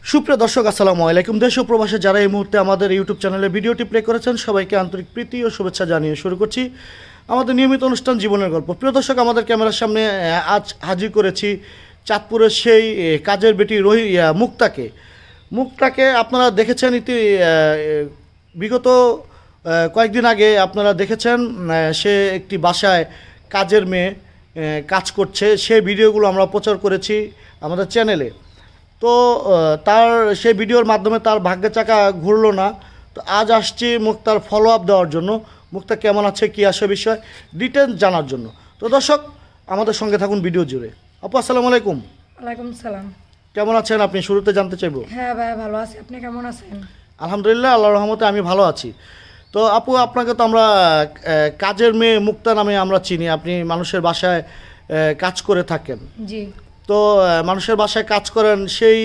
সুপ্রিয় দর্শক আসসালামু আলাইকুম। দেশ ও প্রবাসে যারা এই মুহূর্তে আমাদের ইউটিউব চ্যানেলে ভিডিওটি প্লে করেছেন সবাইকে আন্তরিক প্রীতি ও শুভেচ্ছা জানিয়ে শুরু করছি আমাদের নিয়মিত অনুষ্ঠান জীবনের গল্প। প্রিয় দর্শক, আমাদের ক্যামেরার সামনে আজ হাজির করেছি চাঁদপুরের সেই কাজের বেটি মুক্তাকে আপনারা দেখেছেন বিগত কয়েকদিন আগে আপনারা দেখেছেন সে একটি বাসায় কাজের মেয়ে কাজ করছে, সেই ভিডিওগুলো আমরা প্রচার করেছি আমাদের চ্যানেলে। তো তার সেই ভিডিওর মাধ্যমে তার ভাগ্যের চাকা ঘুরলো না। তো আজ আসছি মুক্তার ফলো আপ দেওয়ার জন্য, মুক্তা কেমন আছে কী আসে বিষয় ডিটেলস জানার জন্য। তো দর্শক আমাদের সঙ্গে থাকুন ভিডিও জুড়ে। আপু আসসালামু আলাইকুম। ওয়ালাইকুম সালাম। কেমন আছেন আপনি শুরুতে জানতে চাইবো? হ্যাঁ ভাই ভালো আছি, আপনি কেমন আছেন? আলহামদুলিল্লাহ, আল্লাহর রহমতে আমি ভালো আছি। তো আপু, আপনাকে তো আমরা কাজের মেয়ে মুক্তা নামে আমরা চিনি। আপনি মানুষের বাসায় কাজ করে থাকেন। জি। তো মানুষের বাসায় কাজ করেন, সেই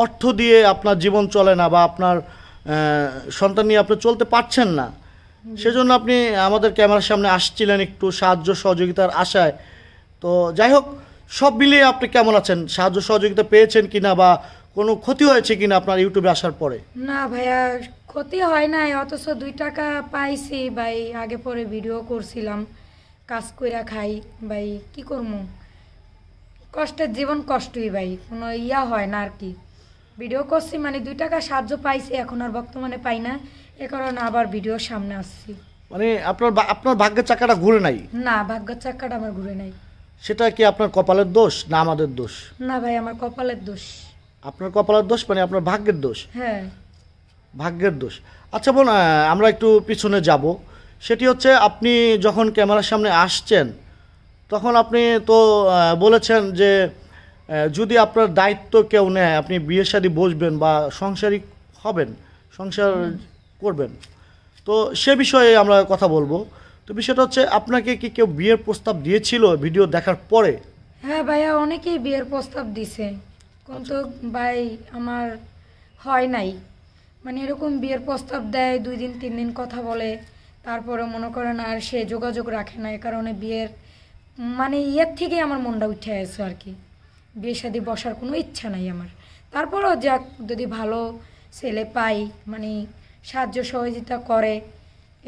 অর্থ দিয়ে আপনার জীবন চলে না বা আপনার সন্তান নিয়ে আপনি চলতে পারছেন না, সেজন্য আপনি আমাদের ক্যামেরার সামনে আসছিলেন একটু সাহায্য সহযোগিতার আশায়। তো যাই হোক, সব মিলিয়ে আপনি কেমন আছেন? সাহায্য সহযোগিতা পেয়েছেন কিনা বা কোনো ক্ষতি হয়েছে কিনা আপনার ইউটিউবে আসার পরে? না ভাইয়া, ক্ষতি হয় নাই, অথচ 2 টাকা পাইছি ভাই। আগে পরে ভিডিও করছিলাম, কাজ কইরা খাই ভাই, কি করবো, কষ্টের জীবন কষ্টই ভাই, কোনো হয় না আর কি। ভিডিও করছি মানে 2 টাকা সাহায্য পাইছি, এখন আর বর্তমানে পাই না, এ কারণে আবার ভিডিওর সামনে আসছি। মানে আপনার ভাগ্যের চাকাটা ঘুরে নাই? না, ভাগ্যের চাকাটা আমার ঘুরে নাই। সেটা কি আপনার কপালের দোষ না আমাদের দোষ? না ভাই, আমার কপালের দোষ। আপনার কপালের দোষ মানে আপনার ভাগ্যের দোষ? হ্যাঁ, ভাগ্যের দোষ। আচ্ছা বোন, আমরা একটু পিছনে যাব। সেটি হচ্ছে, আপনি যখন ক্যামেরার সামনে আসছেন তখন আপনি তো বলেছেন যে যদি আপনার দায়িত্ব কেউ নেয় আপনি বিয়ে শাদী বসবেন বা সংসারী হবেন, সংসার করবেন। তো সে বিষয়ে আমরা কথা বলবো। তো বিষয়টা হচ্ছে, আপনাকে কি কেউ বিয়ের প্রস্তাব দিয়েছিল ভিডিও দেখার পরে? হ্যাঁ ভাইয়া, অনেকেই বিয়ের প্রস্তাব দিছে, কিন্তু ভাই আমার হয় নাই। মানে এরকম বিয়ের প্রস্তাব দেয়, 2 দিন 3 দিন কথা বলে, তারপরে মনে করেন আর সে যোগাযোগ রাখে না। এ কারণে বিয়ের মানে থেকে আমার মনটা উঠে আসে আর কি। বিয়ে শাদী বসার কোনো ইচ্ছা নাই আমার। তারপরও যাক, যদি ভালো ছেলে পাই, মানে সাহায্য সহযোগিতা করে,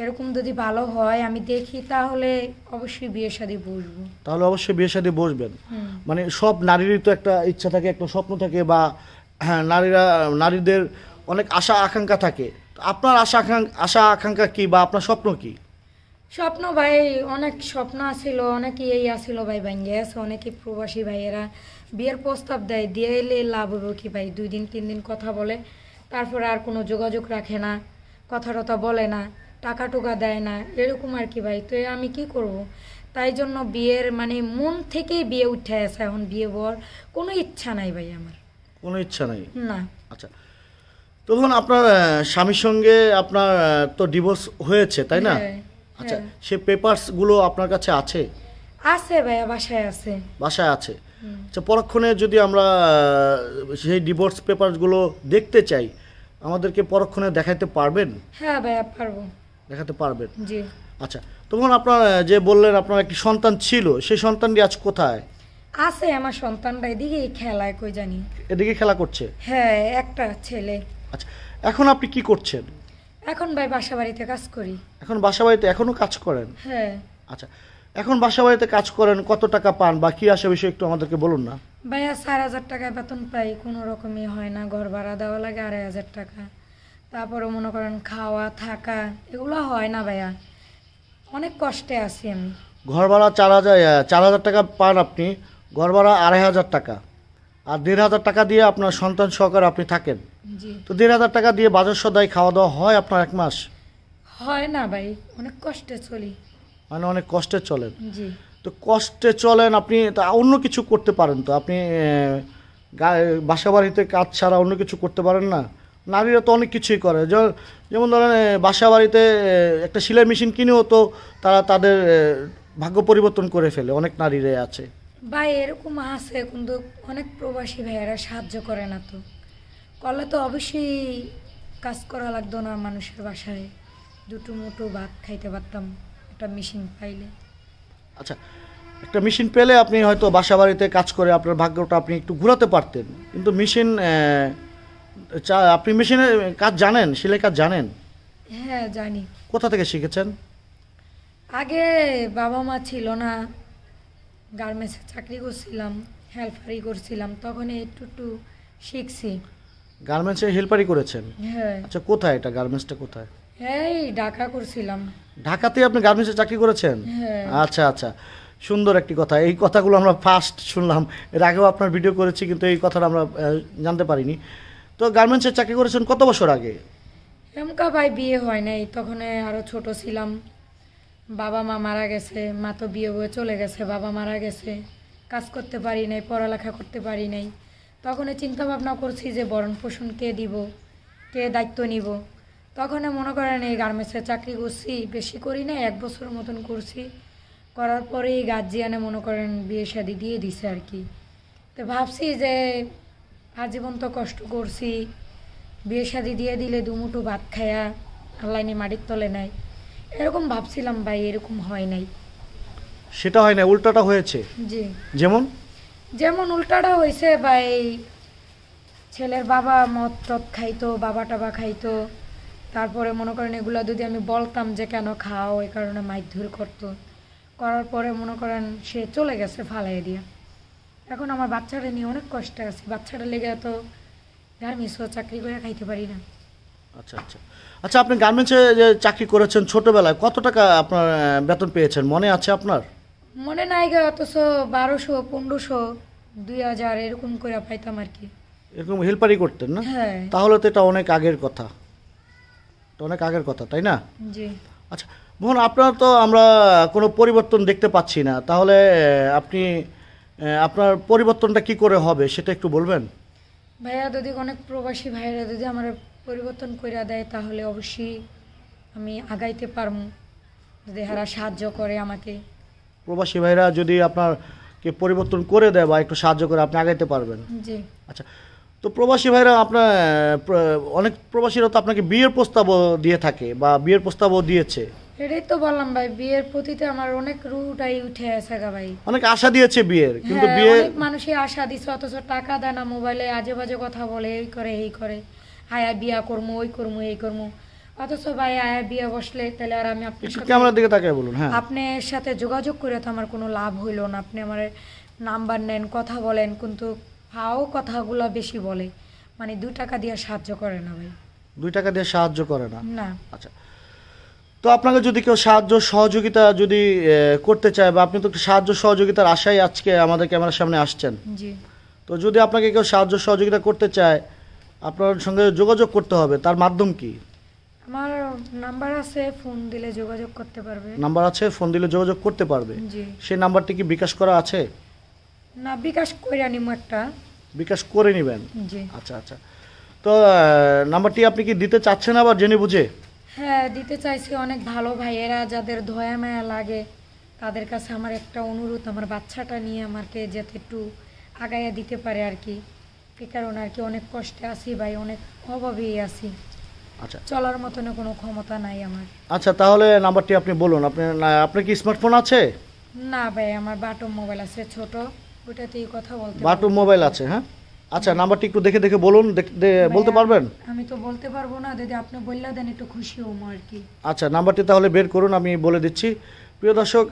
এরকম যদি ভালো হয় আমি দেখি, তাহলে অবশ্যই বিয়ে শাদী বসবো। তাহলে অবশ্যই বিয়ে শাদী বসবেন। মানে সব নারীরই তো একটা ইচ্ছা থাকে, একটা স্বপ্ন থাকে, বা হ্যাঁ, নারীদের অনেক আশা আকাঙ্ক্ষা থাকে। আপনার আশা আকাঙ্ক্ষা কি বা আপনার স্বপ্ন কি? স্বপ্ন ভাই, অনেক স্বপ্ন আছিল, অনেকে আসিল ভাই, ভাঙ্গে আছে। অনেকে প্রবাসী ভাইয়েরা বিয়ের প্রস্তাব দেয়, দিয়ে এলে লাভ হবে কি ভাই? 2 দিন 3 দিন কথা বলে, তারপরে আর কোনো যোগাযোগ রাখে না, কথা টথা বলে না, টাকা টুকা দেয় না, এরকম আর কি ভাই। তো আমি কি করব? তাই জন্য বিয়ের মানে মন থেকেই বিয়ে উঠে আসে, এখন বিয়ে বর কোনো ইচ্ছা নাই ভাই আমার। কোনো ইচ্ছা নাই? না। আচ্ছা, তখন আপনার স্বামীর সঙ্গে আপনার তো ডিভোর্স হয়েছে, তাই না? আচ্ছা, সে পেপারসগুলো আপনার কাছে আছে? আছে ভাইয়া, বাসায় আছে। বাসায় আছে। আচ্ছা, পরক্ষণে যদি আমরা সেই ডিভোর্স পেপারসগুলো দেখতে চাই, আমাদেরকে পরক্ষণে দেখাতে পারবেন? হ্যাঁ ভাইয়া, পারবো। দেখাতে পারবেন? জি। আচ্ছা, তখন আপনার যে বললেন আপনার একটি সন্তান ছিল, সেই সন্তানটি আজ কোথায় আছে? আমার সন্তানটা এদিকে খেলায়, কই জানি। এদিকে খেলা করছে? হ্যাঁ, একটা ছেলে। আচ্ছা, এখন আপনি কি করছেন? এখন ভাই বাসা বাড়িতে কাজ করি। এখন বাসা বাড়িতে এখনো কাজ করেন? হ্যাঁ। আচ্ছা, এখন বাসা বাড়িতে কাজ করেন, কত টাকা পান বা কি আসে বিষয় একটু আমাদেরকে বলুন না। ভাইয়া 4000 টাকা বেতন পাই, কোনো রকমই হয় না। ঘর ভাড়া দেওয়া লাগে 2500 টাকা, তারপরে মনে করেন খাওয়া থাকা এগুলো হয় না ভাইয়া, অনেক কষ্টে আছি আমি। ঘর ভাড়া 4000 টাকা পান আপনি, ঘর ভাড়া 2500 টাকা, আর 1500 টাকা দিয়ে আপনার সন্তান সহকারে আপনি থাকেন। জি। তো 1500 টাকা দিয়ে বাজার সদাই খাওয়া দাওয়া হয় আপনার এক মাস? হয় না ভাই, অনেক কষ্টে চলি। মানে অনেক কষ্টে চলেন? জি। তো কষ্টে চলেন আপনি, তা অন্য কিছু করতে পারেন তো? আপনি বাসা বাড়িতে কাজ ছাড়া অন্য কিছু করতে পারেন না? নারীরা তো অনেক কিছুই করে, যেমন ধরেন বাসা বাড়িতে একটা সেলাই মেশিন কিনেও তো তারা তাদের ভাগ্য পরিবর্তন করে ফেলে, অনেক নারীরাই আছে। ভাই এরকম আছে, কিন্তু অনেক প্রবাসী ভাইয়েরা সাহায্য করে না। তো করলে তো অবশ্যই কাজ করা লাগতো না, মানুষের বাসায় 2 মুঠো ভাত খাইতে পারতাম একটা মেশিন পাইলে। আচ্ছা, একটা মেশিন পেলে আপনি হয়তো বাসা বাড়িতে কাজ করে আপনার ভাগ্যটা আপনি একটু ঘোরাতে পারতেন, কিন্তু মেশিন আপনি মেশিনের কাজ জানেন, সেলাই কাজ জানেন? হ্যাঁ জানি। কোথা থেকে শিখেছেন? আগে বাবা মা ছিল না, গার্মেন্টসে চাকরি করছিলাম, হেল্পারি করছিলাম, তখন একটু একটু শিখছি। গার্মেন্টসে হেল্পারি করেছেন? হ্যাঁ। আচ্ছা, কোথায় এটা, গার্মেন্টসটা কোথায়? এই ঢাকা করছিলাম। ঢাকাতে আপনি গার্মেন্টসে চাকরি করেছেন? হ্যাঁ। আচ্ছা আচ্ছা, সুন্দর একটি কথা। এই কথাগুলো আমরা ফার্স্ট শুনলাম, এর আগেও আপনার ভিডিও করেছি কিন্তু এই কথাটা আমরা জানতে পারিনি। তো গার্মেন্টসে চাকরি করেছেন কত বছর আগে? এমকা ভাই বিয়ে হয় নাই, তখন আরো ছোট ছিলাম, বাবা মা মারা গেছে, মা তো বিয়ে হয়ে চলে গেছে, বাবা মারা গেছে, কাজ করতে পারি নাই, পড়ালেখা করতে পারি নাই। তখন চিন্তা ভাবনা করছি যে ভরণ পোষণ কে দিব, কে দায়িত্ব নিব। তখন মনে করেন এই গার্মেন্টসে চাকরি করছি, বেশি করি না, 1 বছর মতন করছি। করার পরেই গার্জিয়ানে মনে করেন বিয়ে শাদি দিয়ে দিছে আর কি। তো ভাবছি যে আজীবন তো কষ্ট করছি, বিয়ে শাদি দিয়ে দিলে দুমুঠো ভাত খায়া আল্লাইনি মাটির তলে নাই, এরকম ভাবছিলাম ভাই। এরকম হয় নাই। সেটা হয় না, উল্টাটা হয়েছে। জি। যেমন? যেমন উল্টাটা হয়েছে ভাই, ছেলের বাবা মদ টদ খাইতো, বাবা টাবা খাইতো। তারপরে মনে করেন এগুলো যদি আমি বলতাম যে কেন খাও, এই কারণে মারধর করতো। করার পরে মনে করেন সে চলে গেছে ফালাই দিয়া। এখন আমার বাচ্চাটা নিয়ে অনেক কষ্টে আছি, বাচ্চাটা লেগে তো গার্মেন্টসও চাকরি করে খাইতে পারি না। আচ্ছা আচ্ছা আচ্ছা, আপনি গার্মেন্টসে যে চাকরি করেছেন ছোটবেলায়, কত টাকা আপনার বেতন পেয়েছেন মনে আছে আপনার? মনে নাই গে, অথচ 1200, 1500, 2000 এরকম করে পাইতাম আর কি। এরকম হেল্পারি করতেন না? হ্যাঁ। তাহলে তো এটা অনেক আগের কথা, এটা অনেক আগের কথা, তাই না? জি। আচ্ছা মোহন, আপনার তো আমরা কোনো পরিবর্তন দেখতে পাচ্ছি না, তাহলে আপনি আপনার পরিবর্তনটা কি করে হবে সেটা একটু বলবেন? ভাইয়া যদি অনেক প্রবাসী ভাইয়েরা যদি আমার পরিবর্তন করে দেয়, তাহলে অবশ্যই আমি আগাইতে পারবো, যদি এরা সাহায্য করে আমাকে। প্রবাসী ভাইরা যদি আপনারকে পরিবর্তন করে দেয় বা একটু সাহায্য করে, আপনি আগাইতে পারবেন? জি। আচ্ছা, তো প্রবাসী ভাইরা আপনার অনেক প্রবাসীরা তো আপনাকে বিয়ের প্রস্তাবও দিয়ে থাকে বা বিয়ের প্রস্তাবও দিয়েছে। এটাই তো বললাম ভাই, বিয়ের প্রতিতে আমার অনেক রুটাই উঠে আছে গা ভাই। অনেক আশা দিয়েছে বিয়ের, কিন্তু হ্যাঁ, বিয়ে অনেক মানুষই আশা দিছে, অথচ টাকা দেয় না, মোবাইলে আজে বাজে কথা বলে, এই করে এই করে, আয়া বিয়া করবো, ওই করবো, এই করবো। অথচ ভাই আয়া বিয়া বসলে তাহলে আর আমি আপনার একটু সাথে, ক্যামেরার দিকে তাকায় বলুন। হ্যাঁ, আপনার সাথে যোগাযোগ করে তো আমার কোনো লাভ হইল না। আপনি আমার নাম্বার নেন, কথা বলেন, কিন্তু ফাও কথাগুলো বেশি বলে, মানে 2 টাকা দিয়ে সাহায্য করে না ভাই। 2 টাকা দিয়ে সাহায্য করে না? না। আচ্ছা, তো আপনাকে যদি কেউ সাহায্য সহযোগিতা যদি করতে চায়, বা আপনি তো একটু সাহায্য সহযোগিতার আশায় আজকে আমাদের ক্যামেরার সামনে আসছেন, জি। তো যদি আপনাকে কেউ সাহায্য সহযোগিতা করতে চায়, আপনার সঙ্গে যোগাযোগ করতে হবে, তার মাধ্যম কি? আমার নাম্বার আছে, ফোন দিলে যোগাযোগ করতে পারবে। নাম্বার আছে, ফোন দিলে যোগাযোগ করতে পারবে। জি। সেই নাম্বারটি কি বিকাশ করা আছে? না, বিকাশ কইরা নিমু একটা। বিকাশ করে নেবেন? জি। আচ্ছা আচ্ছা, তো নাম্বারটি আপনি কি দিতে চাচ্ছেন আবার জেনে বুঝে? হ্যাঁ, দিতে চাইছি। অনেক ভালো ভাইয়েরা যাদের দয়া মায়া লাগে, তাদের কাছে আমার একটা অনুরোধ, আমার বাচ্চাটা নিয়ে আমাকে যাতে একটু আগাইয়া দিতে পারে আর কি। এই কারণে আর কি অনেক কষ্টে আছি ভাই, অনেক অভাবেই আছি। আচ্ছা চলার মতন কোনো ক্ষমতা নাই আমার। আচ্ছা, তাহলে নাম্বারটি আপনি বলুন। আপনার কি স্মার্টফোন আছে? না ভাই, আমার বাটন মোবাইল আছে ছোট, ওটাতেই কথা বলতে বাটু মোবাইল আছে? হ্যাঁ, আচ্ছা, নাম্বারটি একটু দেখে দেখে বলুন, বলতে ভাইয়া, পারবেন? আমি তো বলতে পারবো না, যদি আপনি বললে দেন একটু খুশি হবো আর কি। আচ্ছা, নাম্বারটি তাহলে বের করুন, আমি বলে দিচ্ছি। প্রিয় দর্শক,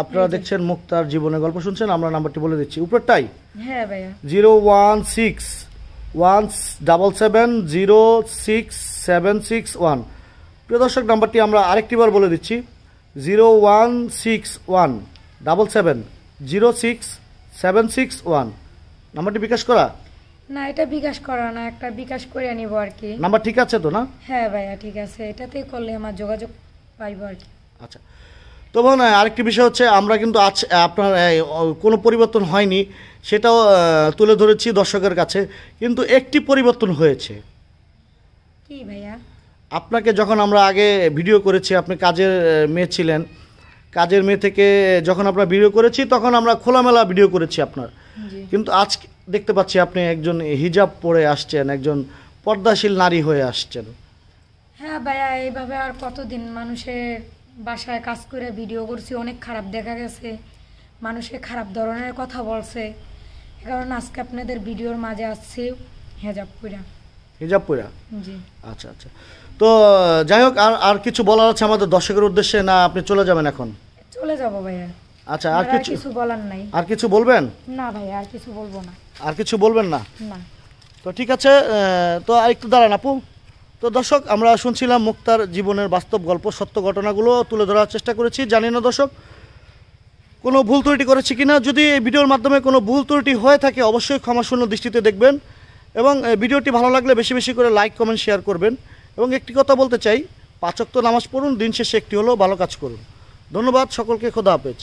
আপনারা দেখছেন মুক্তার জীবনের গল্প শুনছেন, আমরা নাম্বারটি বলে দিচ্ছি উপরটাই। হ্যাঁ ভাইয়া। 01617706761। প্রিয় দর্শক, নাম্বারটি আমরা আরেকটিবার বলে দিচ্ছি, 01617706761। নাম্বারটি বিকাশ করা? না, এটা বিকাশ করা না, একটা বিকাশ করে নিব আর কি। নাম্বার ঠিক আছে তো না? হ্যাঁ ভাইয়া, ঠিক আছে, এটাতেই করলে আমার যোগাযোগ পাইব আর কি। আচ্ছা, তো বোন, আরেকটি বিষয় হচ্ছে, আমরা কিন্তু আজ আপনার কোনো পরিবর্তন হয়নি সেটাও তুলে ধরেছি দর্শকের কাছে, কিন্তু একটি পরিবর্তন হয়েছে। কি ভাইয়া? আপনাকে যখন আমরা আগে ভিডিও করেছি, আপনি কাজের মেয়ে ছিলেন, কাজের মেয়ে থেকে যখন আমরা ভিডিও করেছি তখন আমরা খোলামেলা ভিডিও করেছি আপনার, জি। কিন্তু আজ দেখতে পাচ্ছি আপনি একজন হিজাব পরে আসছেন, একজন পর্দাশীল নারী হয়ে আসছেন। হ্যাঁ ভাইয়া, এইভাবে আর কতদিন মানুষের বাসায় কাজ করে ভিডিও করছি, অনেক খারাপ দেখা গেছে, মানুষে খারাপ ধরনের কথা বলছে, এ কারণে আজকে আপনাদের ভিডিওর মাঝে আসছি। হেজাব পইরা। হিজাব পরা। জি। আচ্ছা আচ্ছা, তো যাই হোক, আর আর কিছু বলার আছে আমাদের দর্শকের উদ্দেশ্যে, না আপনি চলে যাবেন এখন? চলে যাব ভাইয়া। আচ্ছা, আর আমার আর কিছু কিছু বলার নাই। আর কিছু বলবেন? না ভাইয়া, আর কিছু বলবো না। আর কিছু বলবেন না? না। তো ঠিক আছে, তো আরেকটু দাঁড়ান আপু। তো দর্শক, আমরা শুনছিলাম মুক্তার জীবনের বাস্তব গল্প, সত্য ঘটনাগুলো তুলে ধরার চেষ্টা করেছি। জানি না দর্শক কোনো ভুল ত্রুটি করেছি কিনা। যদি এই ভিডিওর মাধ্যমে কোনো ভুল ত্রুটি হয়ে থাকে অবশ্যই ক্ষমাশূন্য দৃষ্টিতে দেখবেন, এবং ভিডিওটি ভালো লাগলে বেশি বেশি করে লাইক কমেন্ট শেয়ার করবেন। এবং একটি কথা বলতে চাই, 5 ওয়াক্ত নামাজ পড়ুন, দিন শেষে একটি হলেও ভালো কাজ করুন। ধন্যবাদ সকলকে, খোদা হাফেজ।